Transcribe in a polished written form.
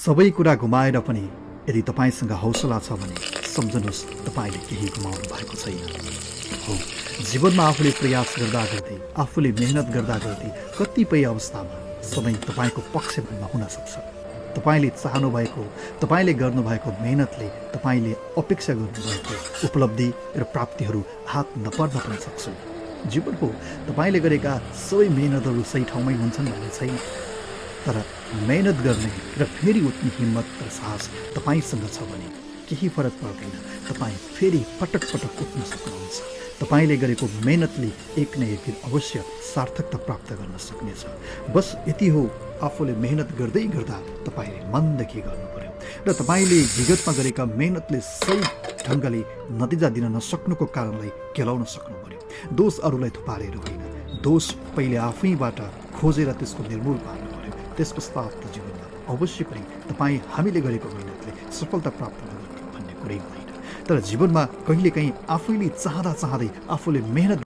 सबै कुरा गुमाएर पनि यदि तपाईँसँग हौसला छ भने सम्झनुहोस् तपाईँले केही गुमाउनु भएको छैन। हो, जीवनमा आफूले प्रयास गर्दा गर्दै, आफूले मेहनत गर्दा गर्दै कतिपय अवस्थामा समय तपाईँको पक्षमा हुन सक्छ। तपाईँले चाहनुभएको, तपाईँले गर्नुभएको मेहनतले तपाईँले अपेक्षा गर्नुभएको उपलब्धि र प्राप्तिहरू हात नपर्न पनि सक्छ। जीवनको तपाईँले गरेका सबै मेहनतहरू सही ठाउँमै हुन्छन् भन्ने छैन, तर मेहनत गर्ने र फेरि उठ्ने हिम्मत र साहस तपाईँसँग छ भने केही फरक पर्दैन। तपाईँ फेरि पटक पटक उठ्न सक्नुहुन्छ। तपाईँले गरेको मेहनतले एक न एक दिन अवश्य सार्थकता प्राप्त गर्न सक्नेछ। बस यति हो, आफूले मेहनत गर्दै गर्दा तपाईँले मनदेखि गर्नु पर्यो र तपाईँले विगतमा गरेका मेहनतले सही ढङ्गले नतिजा दिन नसक्नुको कारणलाई केलाउन सक्नु पर्यो। दोष अरूलाई थुपारेर होइन, दोष पहिले आफैबाट खोजेर त्यसको निर्मूल पार्नु पर्यो। त्यस पश्चात त जीवनमा अवश्य पनि हामीले गरेको मेहनतले सफलता प्राप्त गर्नु भन्ने कुरै होइन। तर जीवनमा कहिलेकाहीँ आफैले चाहँदा चाहँदै आफूले मेहनत